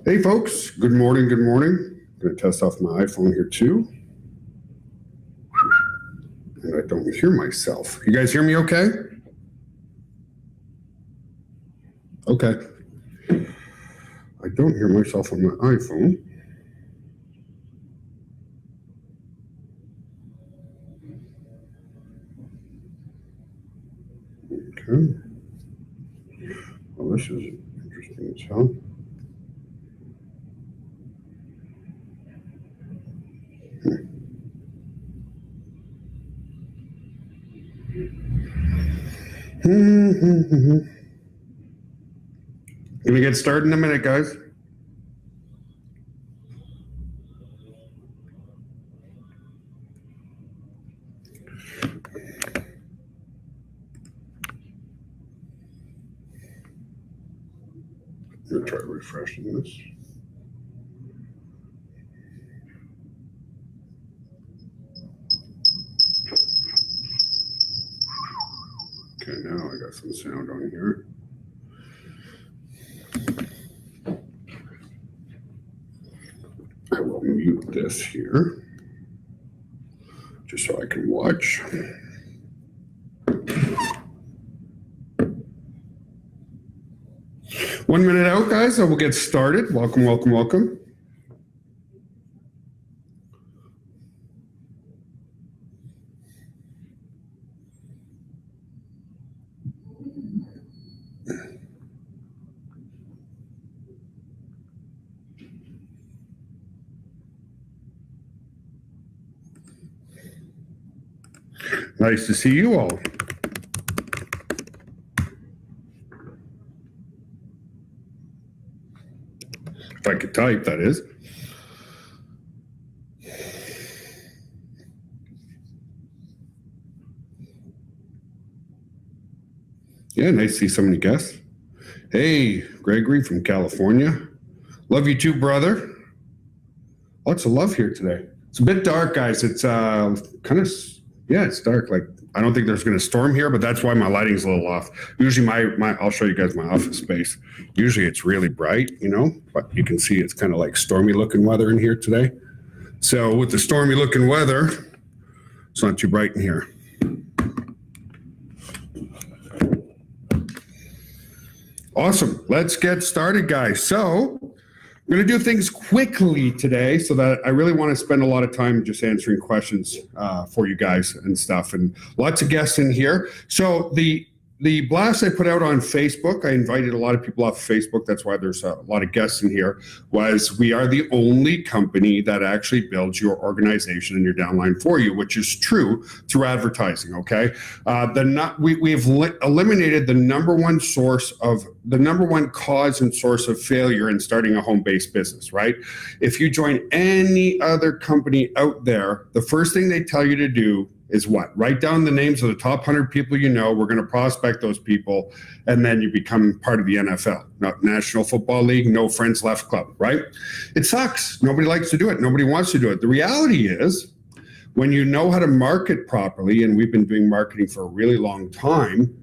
Hey folks, good morning, good morning. I'm going to test off my iPhone here too. And I don't hear myself. You guys hear me okay? Okay. I don't hear myself on my iPhone. Okay. Well, this is interesting as hell. Gonna get started in a minute, guys. I'm gonna try refreshing this. Okay, now I got some sound on here. I will mute this here, just so I can watch. One minute out, guys, and we'll get started. Welcome, welcome, welcome. Nice to see you all. If I could type, that is. Yeah, nice to see so many guests. Hey, Gregory from California. Love you too, brother. Lots of love here today. It's a bit dark, guys. It's kind of, yeah, it's dark. Like, I don't think there's going to storm here, but that's why my lighting's a little off. Usually I'll show you guys my office space. Usually it's really bright, you know, but you can see it's kind of like stormy looking weather in here today. So with the stormy looking weather, it's not too bright in here. Awesome. Let's get started, guys. So we're going to do things quickly today so that I really want to spend a lot of time just answering questions for you guys and stuff, and lots of guests in here. So the blast I put out on Facebook, I invited a lot of people off of Facebook. That's why there's a lot of guests in here, was we are the only company that actually builds your organization and your downline for you, which is true through advertising, okay? We've eliminated the number one cause and source of failure in starting a home-based business, right? If you join any other company out there, the first thing they tell you to do is what? Write down the names of the top 100 people you know. We're going to prospect those people, and then you become part of the NFL, National Football League, no friends left club, right? It sucks. Nobody likes to do it. Nobody wants to do it. The reality is, when you know how to market properly, and we've been doing marketing for a really long time,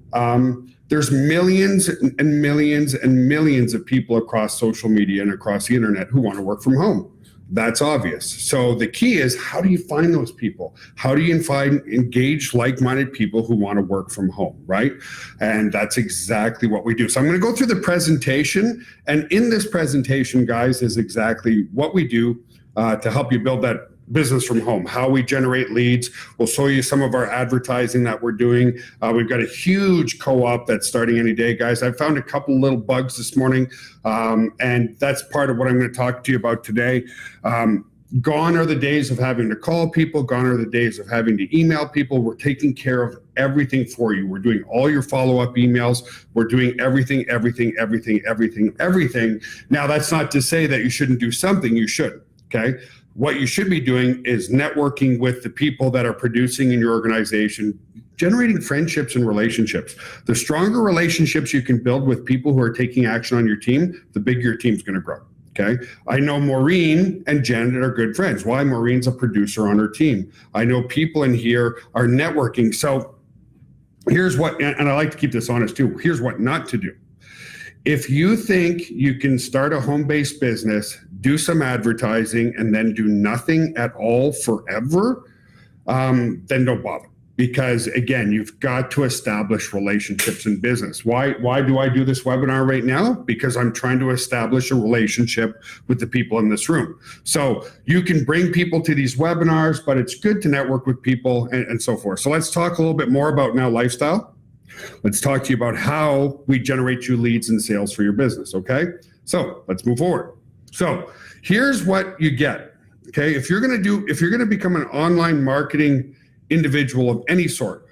there's millions and millions and millions of people across social media and across the internet who want to work from home. That's obvious. So the key is, how do you find those people? How do you engage like-minded people who want to work from home, right? And that's exactly what we do. So I'm going to go through the presentation. And in this presentation, guys, is exactly what we do to help you build that business from home, how we generate leads. We'll show you some of our advertising that we're doing. We've got a huge co-op that's starting any day, guys. I found a couple little bugs this morning, and that's part of what I'm going to talk to you about today. Gone are the days of having to call people. Gone are the days of having to email people. We're taking care of everything for you. We're doing all your follow-up emails. We're doing everything. Now, that's not to say that you shouldn't do something. You should, okay? What you should be doing is networking with the people that are producing in your organization, generating friendships and relationships. The stronger relationships you can build with people who are taking action on your team, the bigger your team's going to grow. Okay. I know Maureen and Janet are good friends. Why? Maureen's a producer on her team. I know people in here are networking. So here's what, and I like to keep this honest too. Here's what not to do. If you think you can start a home-based business, do some advertising, and then do nothing at all forever, then don't bother. Because again, you've got to establish relationships in business. Why do I do this webinar right now? Because I'm trying to establish a relationship with the people in this room. So you can bring people to these webinars, but it's good to network with people and so forth. So let's talk a little bit more about now lifestyle. Let's talk to you about how we generate you leads and sales for your business, okay? So let's move forward. So here's what you get, okay? If you're gonna become an online marketing individual of any sort,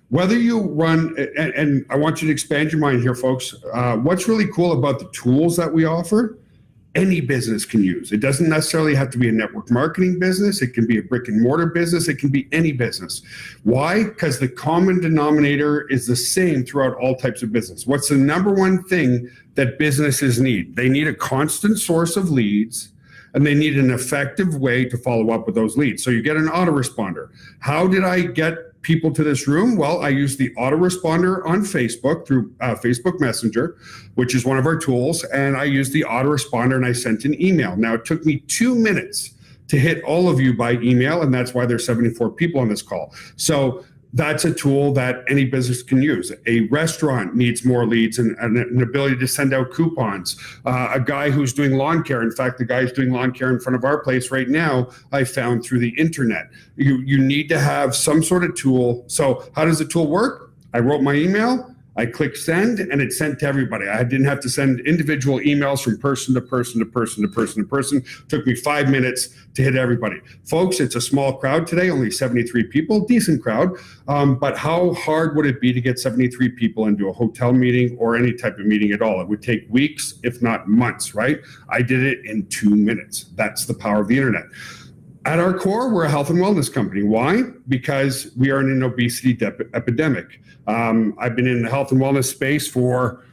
whether you run, and I want you to expand your mind here, folks, what's really cool about the tools that we offer, any business can use. It doesn't necessarily have to be a network marketing business. It can be a brick and mortar business. It can be any business. Why? Because the common denominator is the same throughout all types of business. What's the number one thing that businesses need? They need a constant source of leads, and they need an effective way to follow up with those leads. So you get an autoresponder. How did I get people to this room? Well, I use the autoresponder on Facebook through Facebook Messenger, which is one of our tools. And I used the autoresponder and I sent an email. Now, it took me 2 minutes to hit all of you by email, and that's why there's 74 people on this call. So that's a tool that any business can use. A restaurant needs more leads and an ability to send out coupons. A guy who's doing lawn care, in fact, the guy who's doing lawn care in front of our place right now, I found through the internet. You need to have some sort of tool. So how does the tool work? I wrote my email, I clicked send, and it sent to everybody. I didn't have to send individual emails from person to person to person to person to person. It took me 5 minutes to hit everybody. Folks, it's a small crowd today, only 73 people, decent crowd. But how hard would it be to get 73 people into a hotel meeting or any type of meeting at all? It would take weeks, if not months, right? I did it in 2 minutes. That's the power of the internet. At our core, we're a health and wellness company. Why? Because we are in an obesity epidemic. I've been in the health and wellness space for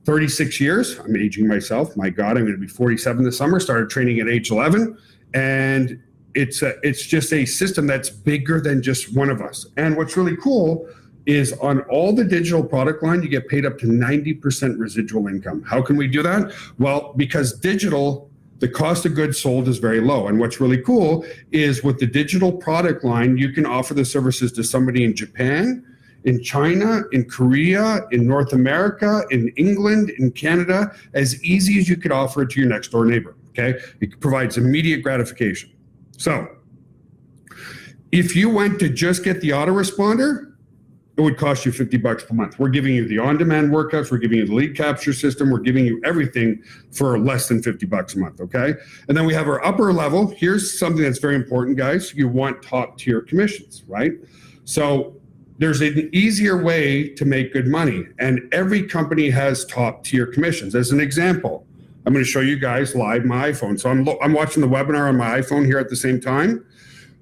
36 years. I'm aging myself. My God, I'm going to be 47 this summer. Started training at age 11. And it's just a system that's bigger than just one of us. And what's really cool is on all the digital product line, you get paid up to 90% residual income. How can we do that? Well, because digital, the cost of goods sold is very low. And what's really cool is with the digital product line, you can offer the services to somebody in Japan, in China, in Korea, in North America, in England, in Canada, as easy as you could offer it to your next door neighbor, okay? It provides immediate gratification. So if you went to just get the autoresponder, it would cost you $50 per month. We're giving you the on-demand workouts. We're giving you the lead capture system. We're giving you everything for less than $50 a month, okay? And then we have our upper level. Here's something that's very important, guys. You want top-tier commissions, right? So there's an easier way to make good money, and every company has top-tier commissions. As an example, I'm going to show you guys live my iPhone. So I'm watching the webinar on my iPhone here at the same time.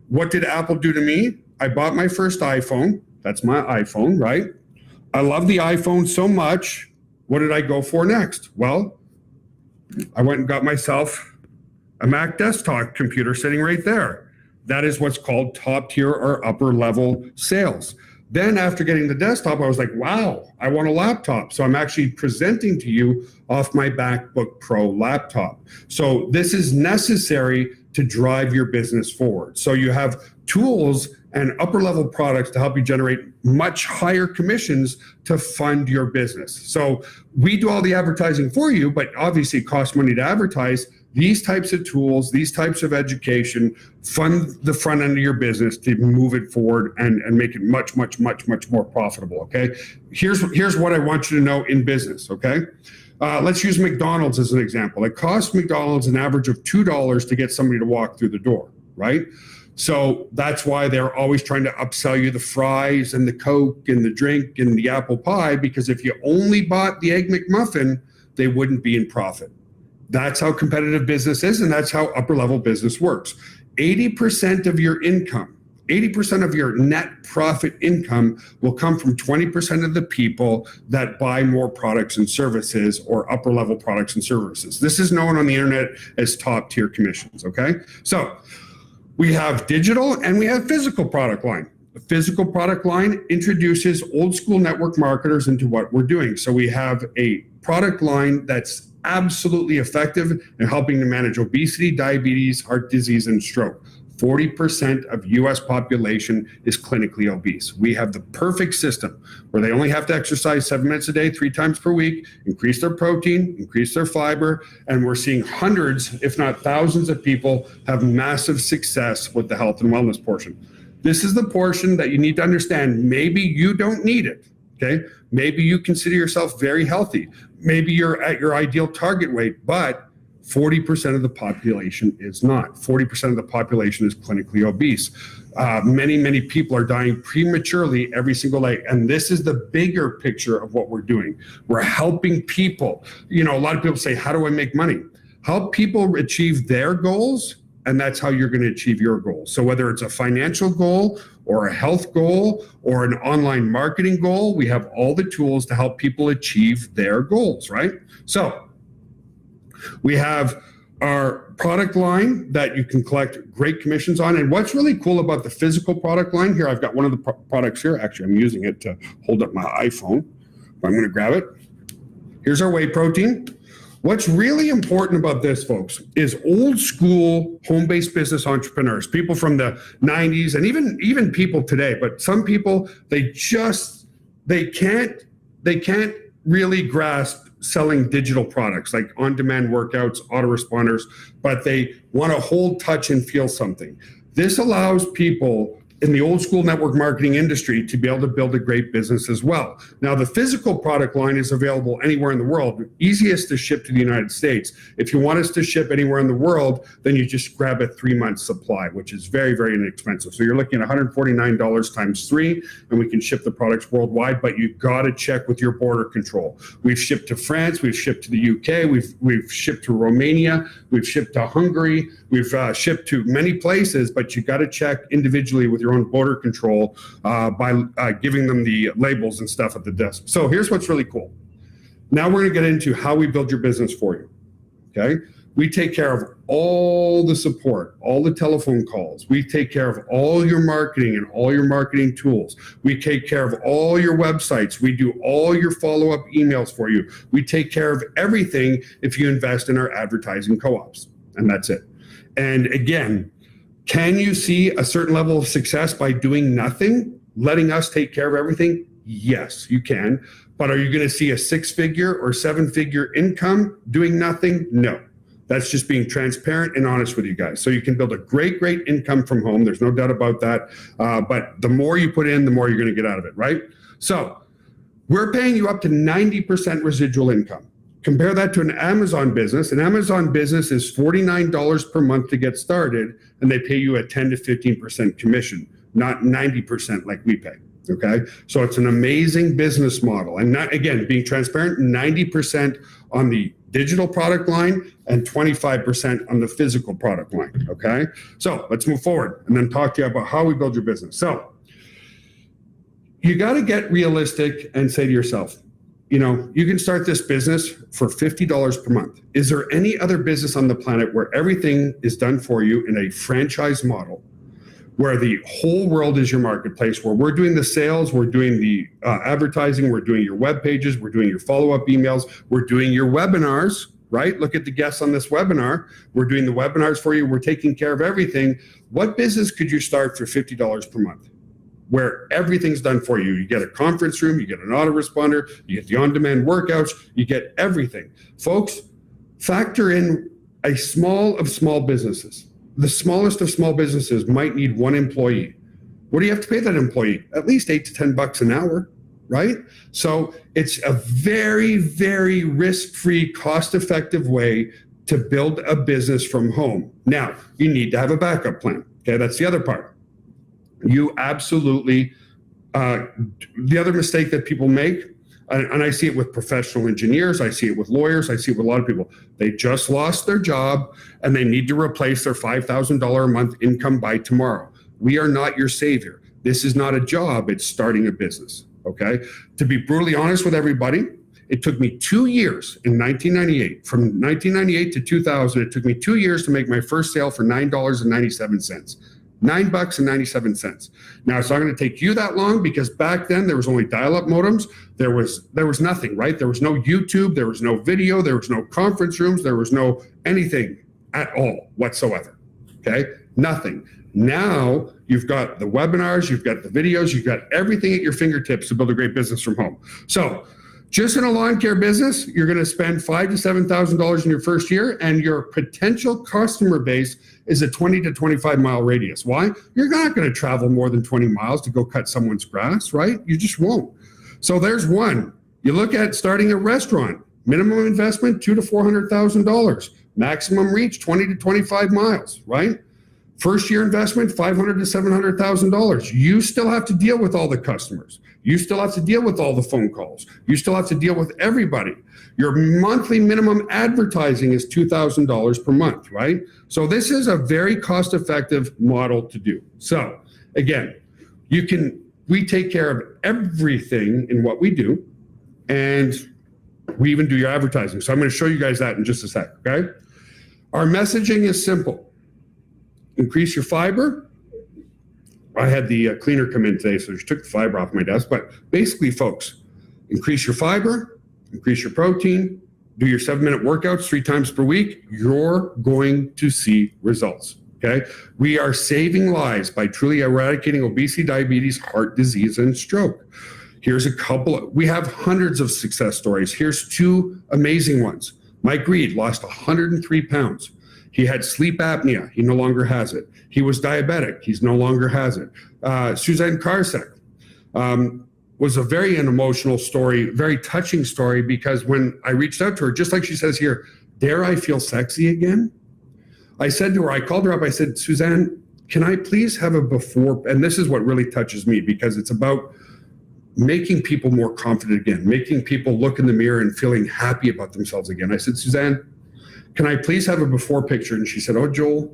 What did Apple do to me? I bought my first iPhone. That's my iPhone, right? I love the iPhone so much. What did I go for next? Well, I went and got myself a Mac desktop computer sitting right there. That is what's called top tier or upper level sales. Then after getting the desktop, I was like, wow, I want a laptop. So I'm actually presenting to you off my MacBook Pro laptop. So this is necessary to drive your business forward. So you have tools and upper level products to help you generate much higher commissions to fund your business. So we do all the advertising for you, but obviously it costs money to advertise. These types of tools, these types of education fund the front end of your business to move it forward and make it much, much, much, much more profitable, okay? Here's what I want you to know in business, okay? Let's use McDonald's as an example. It costs McDonald's an average of $2 to get somebody to walk through the door, right? So that's why they're always trying to upsell you the fries and the Coke and the drink and the apple pie, because if you only bought the Egg McMuffin, they wouldn't be in profit. That's how competitive business is, and that's how upper level business works. 80% of your income, 80% of your net profit income will come from 20% of the people that buy more products and services or upper level products and services. This is known on the internet as top tier commissions, okay? So we have digital and we have physical product line. The physical product line introduces old school network marketers into what we're doing. So we have a product line that's absolutely effective in helping to manage obesity, diabetes, heart disease, and stroke. 40% of US population is clinically obese. We have the perfect system where they only have to exercise 7 minutes a day, 3 times per week, increase their protein, increase their fiber, and we're seeing hundreds, if not thousands of people have massive success with the health and wellness portion. This is the portion that you need to understand. Maybe you don't need it, okay? Maybe you consider yourself very healthy. Maybe you're at your ideal target weight, but 40% of the population is not. 40% of the population is clinically obese. Many people are dying prematurely every single day. And this is the bigger picture of what we're doing. We're helping people. You know, a lot of people say, how do I make money? Help people achieve their goals, and that's how you're going to achieve your goals. So whether it's a financial goal or a health goal or an online marketing goal, we have all the tools to help people achieve their goals, right? So we have our product line that you can collect great commissions on. And what's really cool about the physical product line here, I've got one of the products here. Actually, I'm using it to hold up my iPhone. I'm going to grab it. Here's our whey protein. What's really important about this, folks, is old school home-based business entrepreneurs, people from the 90s and even people today. But some people, they can't really grasp selling digital products like on-demand workouts, autoresponders, but they want to hold, touch, and feel something. This allows people in the old school network marketing industry to be able to build a great business as well. Now, the physical product line is available anywhere in the world, easiest to ship to the United States. If you want us to ship anywhere in the world, then you just grab a 3-month supply, which is very, very inexpensive. So you're looking at $149 times 3, and we can ship the products worldwide, but you've got to check with your border control. We've shipped to France, we've shipped to the UK, we've shipped to Romania, we've shipped to Hungary, we've shipped to many places, but you got to check individually with your own border control by giving them the labels and stuff at the desk. So here's what's really cool. Now we're going to get into how we build your business for you, okay? We take care of all the support, all the telephone calls. We take care of all your marketing and all your marketing tools. We take care of all your websites. We do all your follow-up emails for you. We take care of everything if you invest in our advertising co-ops, and that's it. And again, can you see a certain level of success by doing nothing, letting us take care of everything? Yes, you can. But are you going to see a 6-figure or 7-figure income doing nothing? No. That's just being transparent and honest with you guys. So you can build a great income from home. There's no doubt about that. But the more you put in, the more you're going to get out of it, right? So we're paying you up to 90% residual income. Compare that to an Amazon business. An Amazon business is $49 per month to get started, and they pay you a 10 to 15% commission, not 90% like we pay, okay? So it's an amazing business model. And not, again, being transparent, 90% on the digital product line and 25% on the physical product line, okay? So let's move forward and then talk to you about how we build your business. So you got to get realistic and say to yourself, you know, you can start this business for $50 per month. Is there any other business on the planet where everything is done for you in a franchise model, where the whole world is your marketplace, where we're doing the sales, we're doing the advertising, we're doing your web pages, we're doing your follow-up emails, we're doing your webinars, right? Look at the guests on this webinar. We're doing the webinars for you. We're taking care of everything. What business could you start for $50 per month, where everything's done for you? You get a conference room, you get an autoresponder, you get the on-demand workouts, you get everything. Folks, factor in a small of small businesses. The smallest of small businesses might need 1 employee. What do you have to pay that employee? At least $8 to $10 an hour, right? So it's a very, very risk-free, cost-effective way to build a business from home. Now, you need to have a backup plan. Okay, that's the other part. You absolutely, the other mistake that people make, and I see it with professional engineers, I see it with lawyers, I see it with a lot of people, they just lost their job and they need to replace their $5,000 a month income by tomorrow. We are not your savior. This is not a job, it's starting a business, okay? To be brutally honest with everybody, it took me 2 years in 1998. From 1998 to 2000, it took me 2 years to make my first sale for $9.97. $9.97. Now, it's not going to take you that long because back then there was only dial-up modems. There was nothing, right? There was no YouTube, there was no video, there was no conference rooms, there was no anything at all whatsoever, okay? Nothing. Now, you've got the webinars, you've got the videos, you've got everything at your fingertips to build a great business from home. So, just in a lawn care business, you're going to spend $5,000 to $7,000 in your first year, and your potential customer base is a 20 to 25 mile radius. Why? You're not going to travel more than 20 miles to go cut someone's grass, right? You just won't. So there's one. You look at starting a restaurant, minimum investment, $200,000 to $400,000, maximum reach, 20 to 25 miles, right? First year investment, $500,000 to $700,000. You still have to deal with all the customers. You still have to deal with all the phone calls. You still have to deal with everybody. Your monthly minimum advertising is $2,000 per month, right? So this is a very cost-effective model to do. So again, we take care of everything in what we do, and we even do your advertising. So I'm going to show you guys that in just a sec, okay? Our messaging is simple. Increase your fiber. I had the cleaner come in today, so she took the fiber off my desk. But basically, folks, increase your fiber, increase your protein, do your 7-minute workouts 3 times per week. You're going to see results, okay? We are saving lives by truly eradicating obesity, diabetes, heart disease, and stroke. Here's a couple. We have hundreds of success stories. Here's 2 amazing ones. Mike Reed lost 103 pounds. He had sleep apnea. He no longer has it. He was diabetic. He's no longer has it. Suzanne Karsek was a very emotional story, very touching story, because when I reached out to her, just like she says here, dare I feel sexy again? I said to her, I called her up, I said, Suzanne, can I please have a before? And this is what really touches me, because it's about making people more confident again, making people look in the mirror and feeling happy about themselves again. I said, Suzanne, can I please have a before picture? And she said, oh, Joel,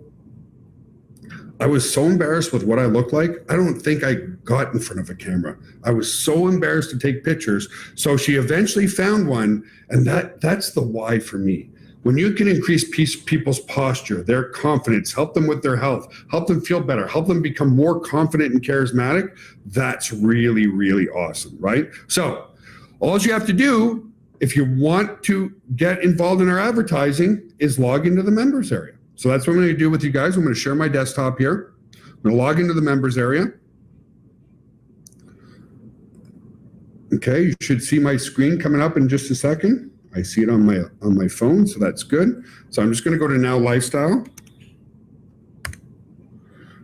I was so embarrassed with what I look like. I don't think I got in front of a camera. I was so embarrassed to take pictures. So she eventually found one. And that's the why for me. When you can increase people's posture, their confidence, help them with their health, help them feel better, help them become more confident and charismatic, that's really, really awesome, right? So all you have to do, if you want to get involved in our advertising, is log into the members area. So that's what I'm going to do with you guys. I'm going to share my desktop here. I'm going to log into the members area. Okay, you should see my screen coming up in just a second. I see it on my phone, so that's good. So I'm just going to go to Now Lifestyle.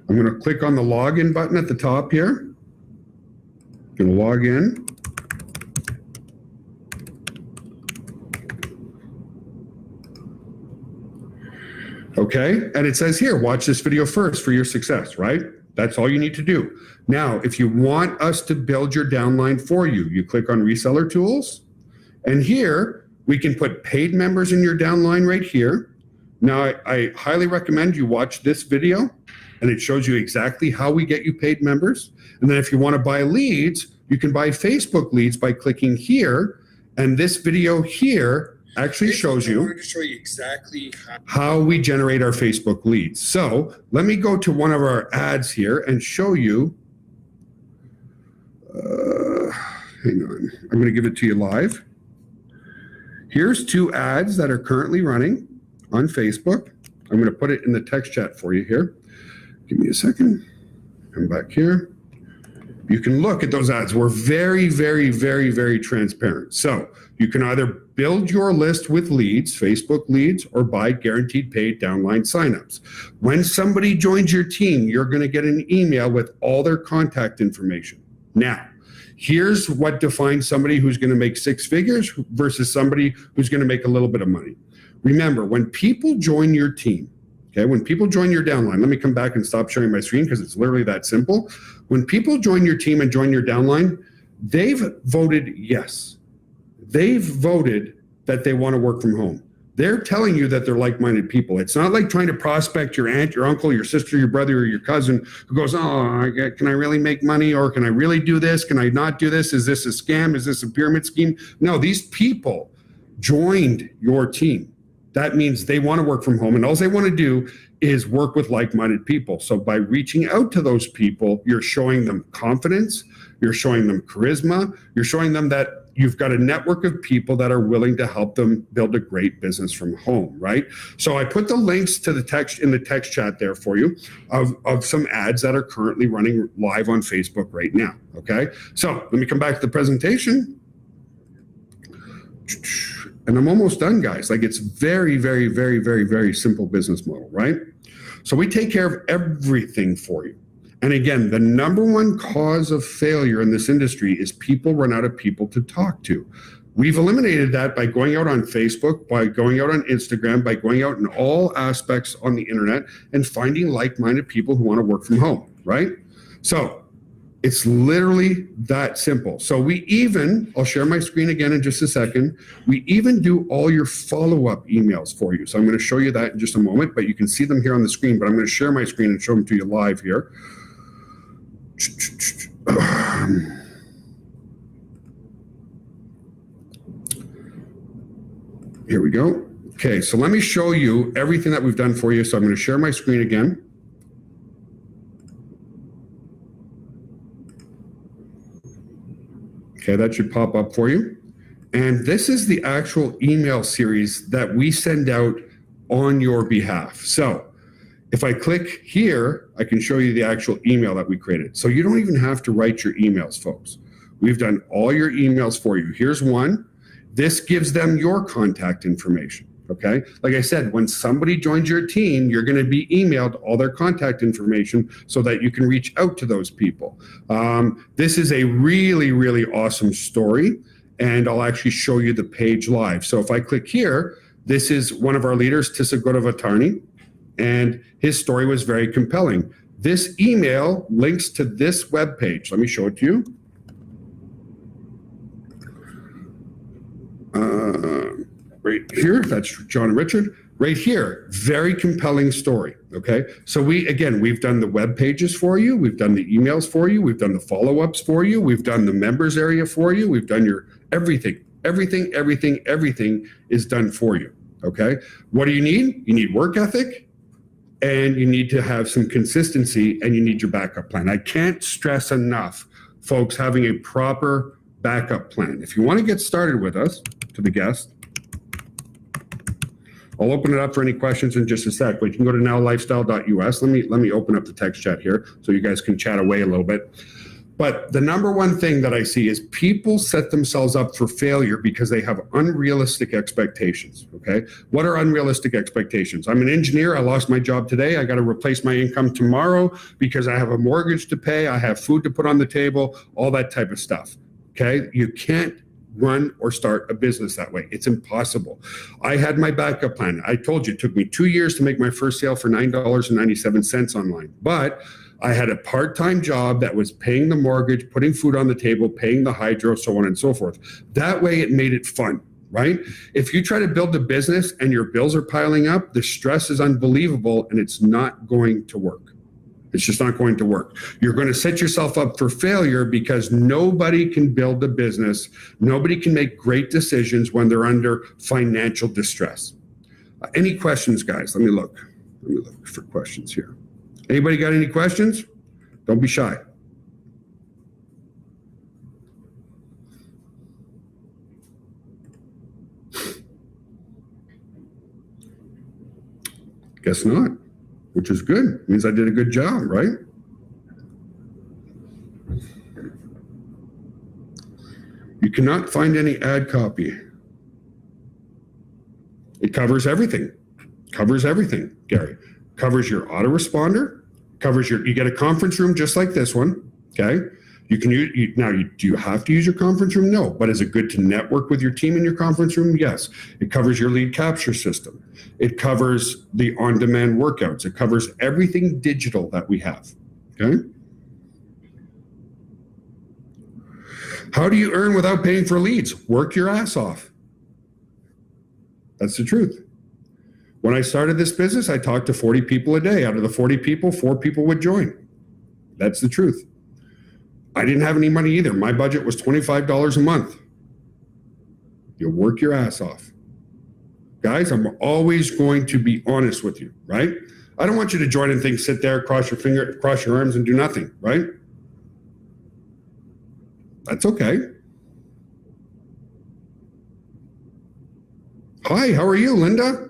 I'm going to click on the login button at the top here. I'm going to log in. Okay, and it says here, watch this video first for your success, right? That's all you need to do. Now, if you want us to build your downline for you, you click on Reseller Tools, and here we can put paid members in your downline right here. Now, I highly recommend you watch this video, and it shows you exactly how we get you paid members. And then if you want to buy leads, you can buy Facebook leads by clicking here, and this video here actually shows you, exactly how we generate our Facebook leads. So let me go to one of our ads here and show you. Hang on, I'm going to give it to you live. Here's 2 ads that are currently running on Facebook. I'm going to put it in the text chat for you here. Give me a second. Come back here. You can look at those ads. We're very, very, very, very transparent. So you can either build your list with leads, Facebook leads, or buy guaranteed paid downline signups. When somebody joins your team, you're going to get an email with all their contact information. Now, here's what defines somebody who's going to make 6 figures versus somebody who's going to make a little bit of money. Remember, when people join your team, okay, when people join your downline, let me come back and stop sharing my screen because it's literally that simple. When people join your team and join your downline, they've voted yes. They've voted that they want to work from home. They're telling you that they're like-minded people. It's not like trying to prospect your aunt, your uncle, your sister, your brother, or your cousin who goes, oh, can I really make money? Or can I really do this? Can I not do this? Is this a scam? Is this a pyramid scheme? No, these people joined your team. that means they want to work from home, and all they want to do is work with like-minded people. So by reaching out to those people, you're showing them confidence, you're showing them charisma, you're showing them that you've got a network of people that are willing to help them build a great business from home, right? So I put the links to the text in the text chat there for you of some ads that are currently running live on Facebook right now, okay? So let me come back to the presentation. And I'm almost done, guys. Like, it's very, very, very, very, very simple business model, right? So we take care of everything for you. And again, the number one cause of failure in this industry is people run out of people to talk to. We've eliminated that by going out on Facebook, by going out on Instagram, by going out in all aspects on the internet and finding like-minded people who want to work from home, right? So it's literally that simple. So we even, I'll share my screen again in just a second, we even do all your follow-up emails for you. So I'm going to show you that in just a moment, but you can see them here on the screen, but I'm going to share my screen and show them to you live here. Here we go. Okay, so let me show you everything that we've done for you. So I'm going to share my screen again. Okay, that should pop up for you. And this is the actual email series that we send out on your behalf. So if I click here, I can show you the actual email that we created. So you don't even have to write your emails, folks. We've done all your emails for you. Here's one. This gives them your contact information, okay? Like I said, when somebody joins your team, you're gonna be emailed all their contact information so that you can reach out to those people. This is a really, really awesome story, and I'll actually show you the page live. So if I click here, this is one of our leaders, Tissa Godavatani, and his story was very compelling. This email links to this web page. Let me show it to you. Right here, that's John and Richard. Right here, very compelling story, okay? So we've done the web pages for you, we've done the emails for you, we've done the follow-ups for you, we've done the members area for you, we've done your everything is done for you, okay? What do you need? You need work ethic, and you need to have some consistency, and you need your backup plan. I can't stress enough, folks, having a proper backup plan. If you want to get started with us, to the guest, I'll open it up for any questions in just a sec, but you can go to nowlifestyle.us. Let me open up the text chat here so you guys can chat away a little bit. But the number one thing that I see is people set themselves up for failure because they have unrealistic expectations, okay? What are unrealistic expectations? I'm an engineer. I lost my job today. I got to replace my income tomorrow because I have a mortgage to pay. I have food to put on the table, all that type of stuff, okay? You can't run or start a business that way. It's impossible. I had my backup plan. I told you it took me 2 years to make my first sale for $9.97 online, but I had a part-time job that was paying the mortgage, putting food on the table, paying the hydro, so on and so forth. That way it made it fun, right? If you try to build a business and your bills are piling up, the stress is unbelievable and it's not going to work. It's just not going to work. You're going to set yourself up for failure because nobody can build a business. Nobody can make great decisions when they're under financial distress. Any questions, guys? Let me look for questions here. Anybody got any questions? Don't be shy. Guess not. Which is good. Means I did a good job, right? You cannot find any ad copy. It covers everything. Covers everything, Gary. Covers your autoresponder. Covers you get a conference room just like this one, okay? You can use, do you have to use your conference room? No. But is it good to network with your team in your conference room? Yes. It covers your lead capture system. It covers the on-demand workouts. It covers everything digital that we have, okay? How do you earn without paying for leads? Work your ass off. That's the truth. When I started this business, I talked to 40 people a day. Out of the 40 people, 4 people would join. That's the truth. I didn't have any money either. My budget was $25 a month. You work your ass off. Guys, I'm always going to be honest with you, right? I don't want you to join and think, sit there, cross your arms and do nothing, right? That's okay. Hi, how are you, Linda?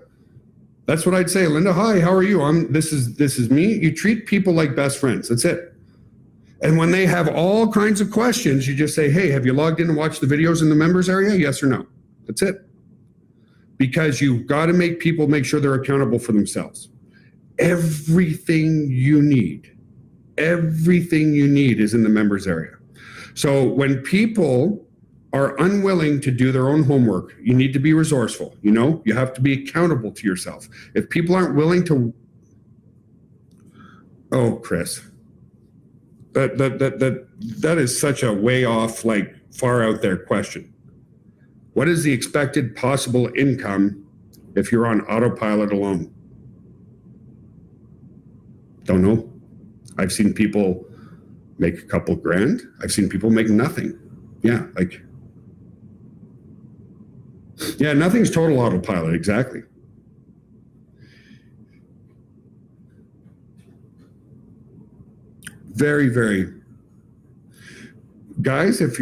That's what I'd say, Linda. Hi, how are you? This is me. You treat people like best friends. That's it. And when they have all kinds of questions, you just say, hey, have you logged in and watched the videos in the members area? Yes or no? That's it. Because you've got to make people make sure they're accountable for themselves. Everything you need is in the members area. So when people are unwilling to do their own homework, you need to be resourceful. You have to be accountable to yourself. If people aren't willing to, oh, Chris, that is such a way off, like far out there question. What is the expected possible income if you're on autopilot alone? Don't know. I've seen people make a couple grand. I've seen people make nothing. Yeah, nothing's total autopilot, exactly. Very, very. Guys, if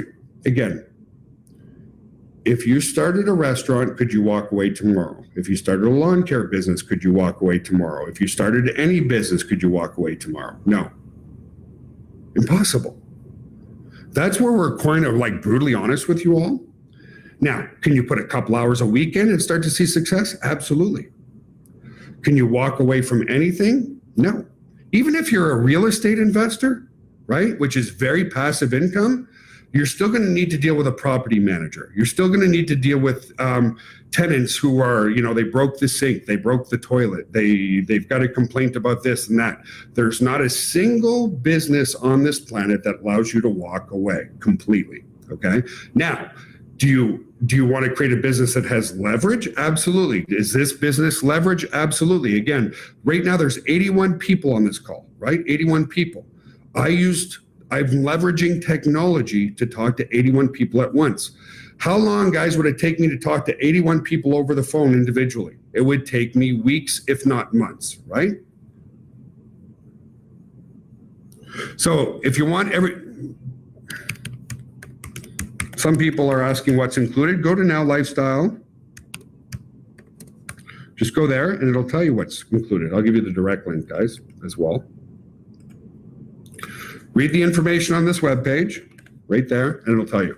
you started a restaurant, could you walk away tomorrow? If you started a lawn care business, could you walk away tomorrow? If you started any business, could you walk away tomorrow? No. Impossible. That's where we're kind of like brutally honest with you all. Now, can you put a couple hours a week in and start to see success? Absolutely. Can you walk away from anything? No. Even if you're a real estate investor, right, which is very passive income, you're still going to need to deal with a property manager. You're still going to need to deal with tenants who are, they broke the sink, they broke the toilet, they've got a complaint about this and that. There's not a single business on this planet that allows you to walk away completely, okay? Now, do you want to create a business that has leverage? Absolutely. Is this business leverage? Absolutely. Again, right now there's 81 people on this call, right? 81 people. I'm leveraging technology to talk to 81 people at once. How long, guys, would it take me to talk to 81 people over the phone individually? It would take me weeks, if not months, right? So if you want some people are asking what's included. Go to Now Lifestyle. Just go there and it'll tell you what's included. I'll give you the direct link, guys, as well. Read the information on this webpage right there and it'll tell you.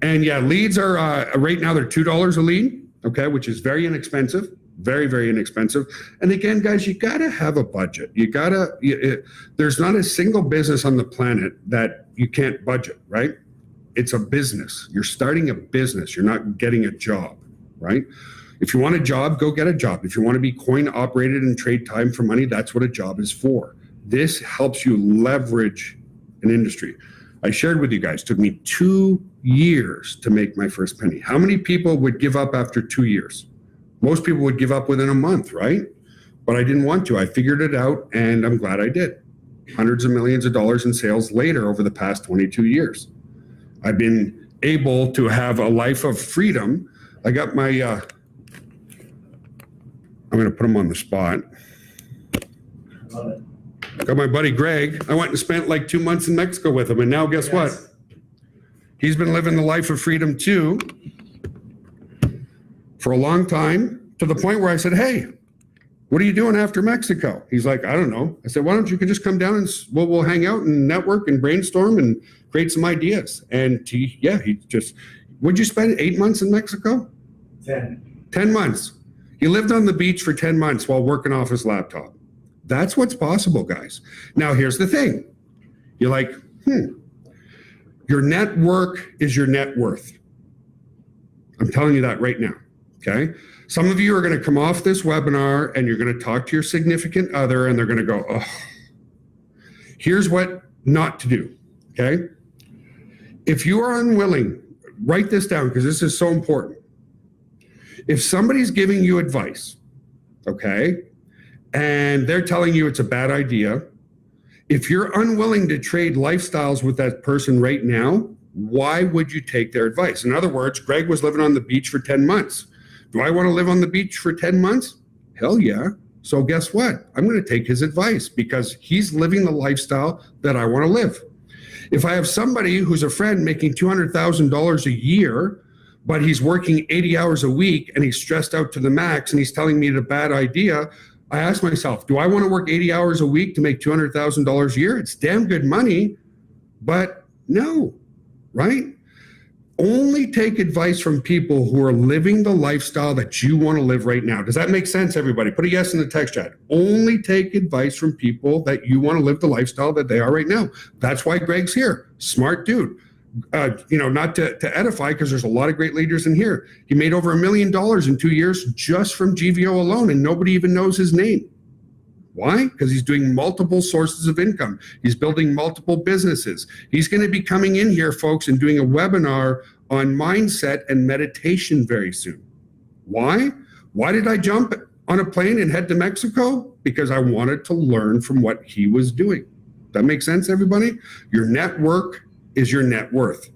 And yeah, leads are right now they're $2 a lead, okay, which is very inexpensive, very, very inexpensive. And again, guys, you got to have a budget. There's not a single business on the planet that you can't budget, right? It's a business. You're starting a business. You're not getting a job, right? If you want a job, go get a job. If you want to be coin operated and trade time for money, that's what a job is for. This helps you leverage an industry. I shared with you guys, it took me 2 years to make my first penny. How many people would give up after 2 years? Most people would give up within a month, right? But I didn't want to. I figured it out and I'm glad I did. Hundreds of millions of dollars in sales later over the past 22 years. I've been able to have a life of freedom. I got my, I'm going to put him on the spot. Love it. I got my buddy Greg. I went and spent like 2 months in Mexico with him. And now guess what? He's been living the life of freedom too for a long time, to the point where I said, hey, what are you doing after Mexico? He's like, I don't know. I said, why don't you just come down and we'll hang out and network and brainstorm and create some ideas. And he just, would you spend 8 months in Mexico? 10. 10 months. He lived on the beach for 10 months while working off his laptop. That's what's possible, guys. Now, here's the thing. You're like, your network is your net worth. I'm telling you that right now, okay? Some of you are going to come off this webinar and you're going to talk to your significant other and they're going to go, oh, here's what not to do, okay? If you are unwilling, write this down because this is so important. If somebody's giving you advice, okay, and they're telling you it's a bad idea, if you're unwilling to trade lifestyles with that person right now, why would you take their advice? In other words, Greg was living on the beach for 10 months Do I want to live on the beach for 10 months? Hell yeah. So guess what? I'm going to take his advice because he's living the lifestyle that I want to live. If I have somebody who's a friend making $200,000 a year, but he's working 80 hours a week and he's stressed out to the max and he's telling me it's a bad idea, I ask myself, do I want to work 80 hours a week to make $200,000 a year? It's damn good money, but no, right? Only take advice from people who are living the lifestyle that you want to live right now. Does that make sense, everybody? Put a yes in the text chat. Only take advice from people that you want to live the lifestyle that they are right now. That's why Greg's here. Smart dude. Not to edify, because there's a lot of great leaders in here. He made over $1 million in 2 years just from GVO alone, and nobody even knows his name. Why? Because he's doing multiple sources of income. He's building multiple businesses. He's going to be coming in here, folks, and doing a webinar on mindset and meditation very soon. Why? Why did I jump on a plane and head to Mexico? Because I wanted to learn from what he was doing. That makes sense, everybody? Your network is your net worth.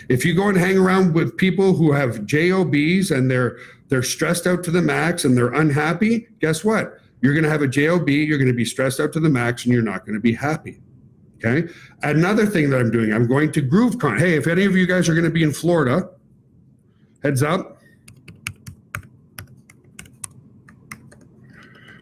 If you go and hang around with people who have JOBs and they're stressed out to the max and they're unhappy, guess what? You're going to have a JOB, you're going to be stressed out to the max, and you're not going to be happy. Okay? Another thing that I'm doing, I'm going to GrooveCon. Hey, if any of you guys are going to be in Florida, heads up.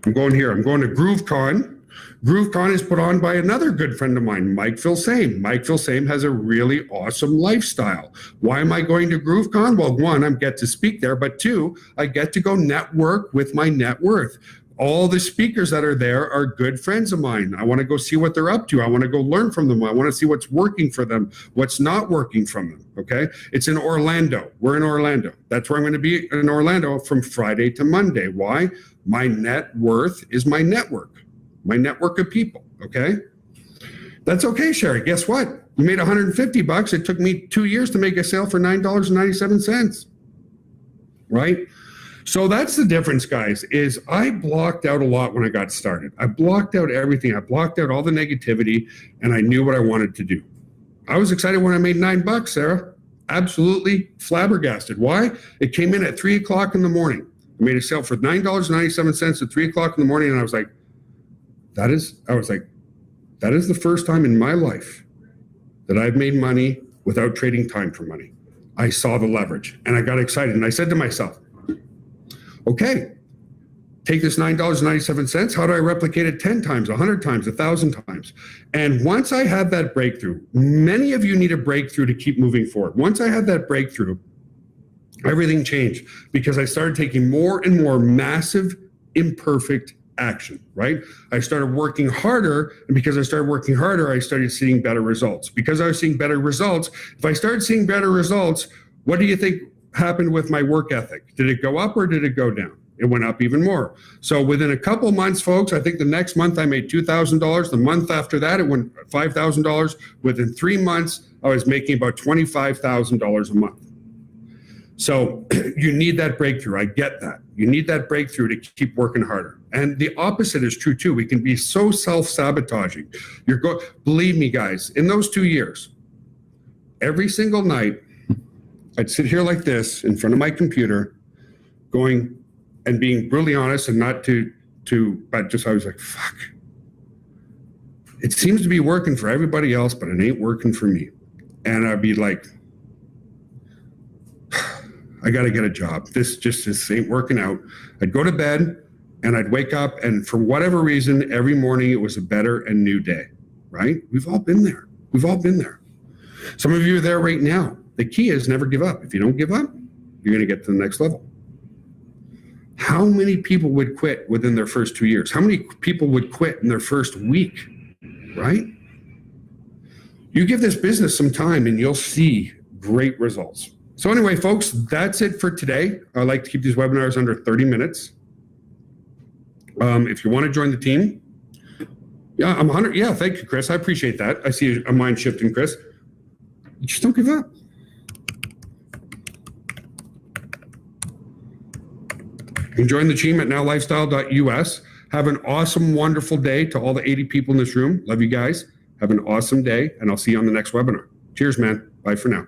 I'm going here. I'm going to GrooveCon. GrooveCon is put on by another good friend of mine, Mike Filsame. Mike Filsame has a really awesome lifestyle. Why am I going to GrooveCon? Well, one, I get to speak there, but two, I get to go network with my net worth. All the speakers that are there are good friends of mine. I want to go see what they're up to. I want to go learn from them. I want to see what's working for them, what's not working from them, okay? It's in Orlando. We're in Orlando. That's where I'm going to be in Orlando from Friday to Monday. Why? My net worth is my network of people, okay? That's okay, Sherry. Guess what? You made $150. It took me 2 years to make a sale for $9.97, right? So that's the difference, guys, is I blocked out a lot when I got started. I blocked out everything. I blocked out all the negativity, and I knew what I wanted to do. I was excited when I made $9, Sarah. Absolutely flabbergasted. Why? It came in at 3 o'clock in the morning. I made a sale for $9.97 at 3 o'clock in the morning, and I was like, that is the first time in my life that I've made money without trading time for money. I saw the leverage, and I got excited, and I said to myself, okay, take this $9.97. How do I replicate it 10 times, 100 times, 1,000 times? And once I had that breakthrough, many of you need a breakthrough to keep moving forward. Once I had that breakthrough, everything changed because I started taking more and more massive, imperfect action, right? I started working harder, and because I started working harder, I started seeing better results. Because I was seeing better results, if I started seeing better results, what do you think happened with my work ethic? Did it go up or did it go down? It went up even more. So within a couple months, folks, I think the next month I made $2,000. The month after that, it went $5,000. Within 3 months, I was making about $25,000 a month. So you need that breakthrough. I get that. You need that breakthrough to keep working harder. And the opposite is true too. We can be so self-sabotaging. Believe me, guys, in those 2 years, every single night, I'd sit here like this in front of my computer going and being brutally honest and not but just I was like, fuck. It seems to be working for everybody else, but it ain't working for me. And I'd be like, I got to get a job. This ain't working out. I'd go to bed and I'd wake up, and for whatever reason, every morning it was a better and new day, right? We've all been there. We've all been there. Some of you are there right now. The key is never give up. If you don't give up, you're going to get to the next level. How many people would quit within their first 2 years? How many people would quit in their first week, right? You give this business some time and you'll see great results. So anyway, folks, that's it for today. I like to keep these webinars under 30 minutes. If you want to join the team, yeah, I'm 100. Yeah, thank you, Chris. I appreciate that. I see a mind shifting, Chris. Just don't give up. You can join the team at nowlifestyle.us. Have an awesome, wonderful day to all the 80 people in this room. Love you guys. Have an awesome day, and I'll see you on the next webinar. Cheers, man. Bye for now.